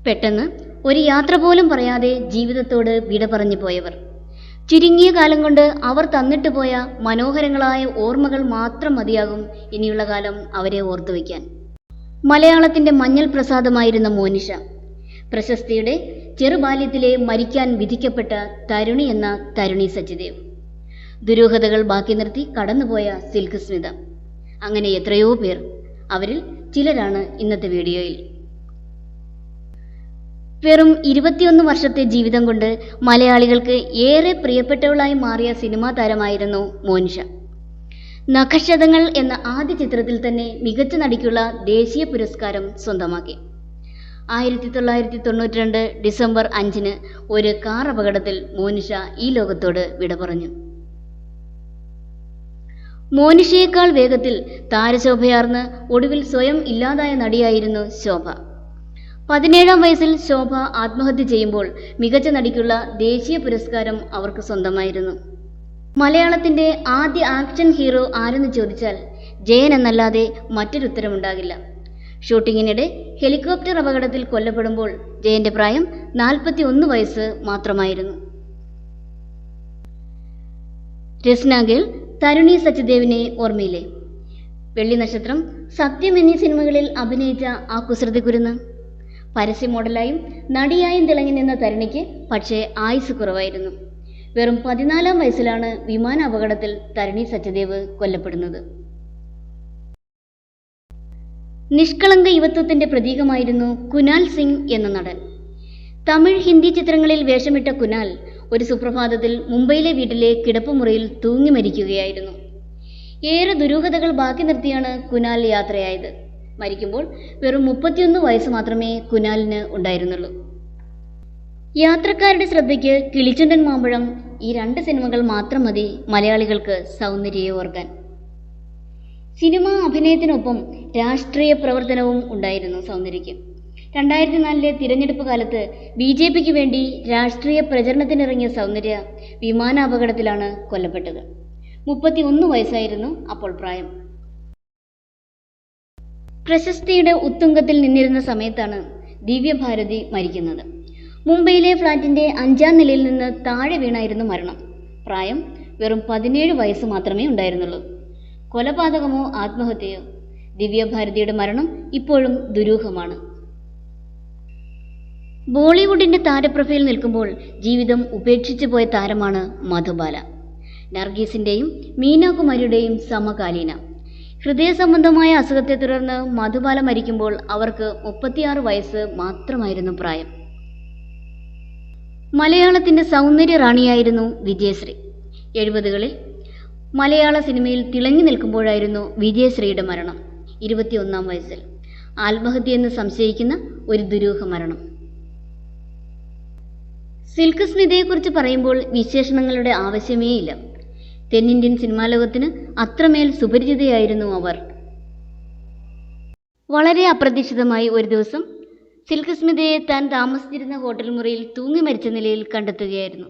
പെട്ടെന്ന് ഒരു യാത്ര പോലും പറയാതെ ജീവിതത്തോട് വിട പറഞ്ഞു പോയവർ. ചുരുങ്ങിയ കാലം കൊണ്ട് അവർ തന്നിട്ട് പോയ മനോഹരങ്ങളായ ഓർമ്മകൾ മാത്രം മതിയാകും ഇനിയുള്ള കാലം അവരെ ഓർത്തുവയ്ക്കാൻ. മലയാളത്തിൻ്റെ മഞ്ഞൾ പ്രസാദമായിരുന്ന മോനിഷ, പ്രശസ്തിയുടെ ചെറുബാല്യത്തിലെ മരിക്കാൻ വിധിക്കപ്പെട്ട തരുണി എന്ന തരുണി സച്ചിദേവ്, ദുരൂഹതകൾ ബാക്കി നിർത്തി കടന്നുപോയ സിൽക്ക് സ്മിത, അങ്ങനെ എത്രയോ പേർ. അവരിൽ ചിലരാണ് ഇന്നത്തെ വീഡിയോയിൽ. വെറും 21 വർഷത്തെ ജീവിതം കൊണ്ട് മലയാളികൾക്ക് ഏറെ പ്രിയപ്പെട്ടവളായി മാറിയ സിനിമാ താരമായിരുന്നു മോനിഷ. നഖശതങ്ങൾ എന്ന ആദ്യ ചിത്രത്തിൽ തന്നെ മികച്ച നടിക്കുള്ള ദേശീയ പുരസ്കാരം സ്വന്തമാക്കി. 1992 ഡിസംബർ 5 ഒരു കാർ അപകടത്തിൽ മോനിഷ ഈ ലോകത്തോട് വിട പറഞ്ഞു. മോനിഷയേക്കാൾ വേഗത്തിൽ താരശോഭയാർന്ന് ഒടുവിൽ സ്വയം ഇല്ലാതായ നടിയായിരുന്നു ശോഭ. 17-ാം വയസ്സിൽ ശോഭ ആത്മഹത്യ ചെയ്യുമ്പോൾ മികച്ച നടിക്കുള്ള ദേശീയ പുരസ്കാരം അവർക്ക് സ്വന്തമായിരുന്നു. മലയാളത്തിൻ്റെ ആദ്യ ആക്ഷൻ ഹീറോ ആരെന്ന് ചോദിച്ചാൽ ജയൻ എന്നല്ലാതെ മറ്റൊരു ഉത്തരമുണ്ടാകില്ല. ഷൂട്ടിങ്ങിനിടെ ഹെലികോപ്റ്റർ അപകടത്തിൽ കൊല്ലപ്പെടുമ്പോൾ ജയന്റെ പ്രായം 41 വയസ്സ് മാത്രമായിരുന്നു. രസ്നാഗിൽ തരുണി സച്ചിദേവിനെ ഓർമ്മയില്ലേ? വെള്ളി നക്ഷത്രം, സത്യം എന്നീ സിനിമകളിൽ അഭിനയിച്ച ആ കുസൃതി കുരുന്ന്. പരസ്യ മോഡലായും നടിയായും തിളങ്ങി നിന്ന തരുണിക്ക് പക്ഷേ ആയുസ് കുറവായിരുന്നു. വെറും 14-ാം വയസ്സിലാണ് വിമാന അപകടത്തിൽ തരുണി സച്ചിദേവ് കൊല്ലപ്പെടുന്നത്. നിഷ്കളങ്ക യുവത്വത്തിന്റെ പ്രതീകമായിരുന്നു കുനാൽ സിംഗ് എന്ന നടൻ. തമിഴ്, ഹിന്ദി ചിത്രങ്ങളിൽ വേഷമിട്ട കുനാൽ ഒരു സുപ്രഭാതത്തിൽ മുംബൈയിലെ വീട്ടിലെ കിടപ്പുമുറിയിൽ തൂങ്ങി മരിക്കുകയായിരുന്നു. ഏറെ ദുരൂഹതകൾ ബാക്കി നിർത്തിയാണ് കുനാൽ യാത്രയായത്. മരിക്കുമ്പോൾ വെറും 31 വയസ്സ് മാത്രമേ കുനാലിന് ഉണ്ടായിരുന്നുള്ളൂ. യാത്രക്കാരുടെ ശ്രദ്ധയ്ക്ക് കിളിച്ചുണ്ടൻ മാമ്പഴം, ഈ 2 സിനിമകൾ മാത്രം മതി മലയാളികൾക്ക് സൗന്ദര്യയെ ഓർക്കാൻ. സിനിമാ അഭിനയത്തിനൊപ്പം രാഷ്ട്രീയ പ്രവർത്തനവും ഉണ്ടായിരുന്നു സൗന്ദര്യയ്ക്ക്. 2004 തിരഞ്ഞെടുപ്പ് കാലത്ത് BJPക്ക് വേണ്ടി രാഷ്ട്രീയ പ്രചരണത്തിനിറങ്ങിയ സൗന്ദര്യ വിമാനാപകടത്തിലാണ് കൊല്ലപ്പെട്ടത്. 31 വയസ്സായിരുന്നു അപ്പോൾ പ്രായം. പ്രശസ്തിയുടെ ഉത്തുംഗത്തിൽ നിന്നിരുന്ന സമയത്താണ് ദിവ്യഭാരതി മരിക്കുന്നത്. മുംബൈയിലെ ഫ്ളാറ്റിൻ്റെ 5-ാം നിലയിൽ നിന്ന് താഴെ വീണായിരുന്നു മരണം. പ്രായം വെറും 17 വയസ്സ് മാത്രമേ ഉണ്ടായിരുന്നുള്ളൂ. കൊലപാതകമോ ആത്മഹത്യയോ? ദിവ്യഭാരതിയുടെ മരണം ഇപ്പോഴും ദുരൂഹമാണ്. ബോളിവുഡിൻ്റെ താരപ്രഭയിൽ നിൽക്കുമ്പോൾ ജീവിതം ഉപേക്ഷിച്ചു പോയ താരമാണ് മധുബാല. നർഗീസിൻ്റെയും മീനാകുമാരിയുടെയും സമകാലീന. ഹൃദയ സംബന്ധമായ അസുഖത്തെ തുടർന്ന് മധുബാല മരിക്കുമ്പോൾ അവർക്ക് 36 വയസ്സ് മാത്രമായിരുന്നു പ്രായം. മലയാളത്തിൻ്റെ സൗന്ദര്യ റാണിയായിരുന്നു വിജയശ്രീ. 70കളിൽ മലയാള സിനിമയിൽ തിളങ്ങി നിൽക്കുമ്പോഴായിരുന്നു വിജയശ്രീയുടെ മരണം. 21-ാം വയസ്സിൽ ആത്മഹത്യയെന്ന് സംശയിക്കുന്ന ഒരു ദുരൂഹ മരണം. സിൽക്ക് സ്മിതയെക്കുറിച്ച് പറയുമ്പോൾ വിശേഷണങ്ങളുടെ ആവശ്യമേയില്ല. തെന്നിന്ത്യൻ സിനിമാ ലോകത്തിന് അത്രമേൽ സുപരിചിതയായിരുന്നു അവർ. വളരെ അപ്രതീക്ഷിതമായി ഒരു ദിവസം സിൽക്ക് സ്മിതയെ താൻ താമസിച്ചിരുന്ന ഹോട്ടൽ മുറിയിൽ തൂങ്ങി മരിച്ച നിലയിൽ കണ്ടെത്തുകയായിരുന്നു.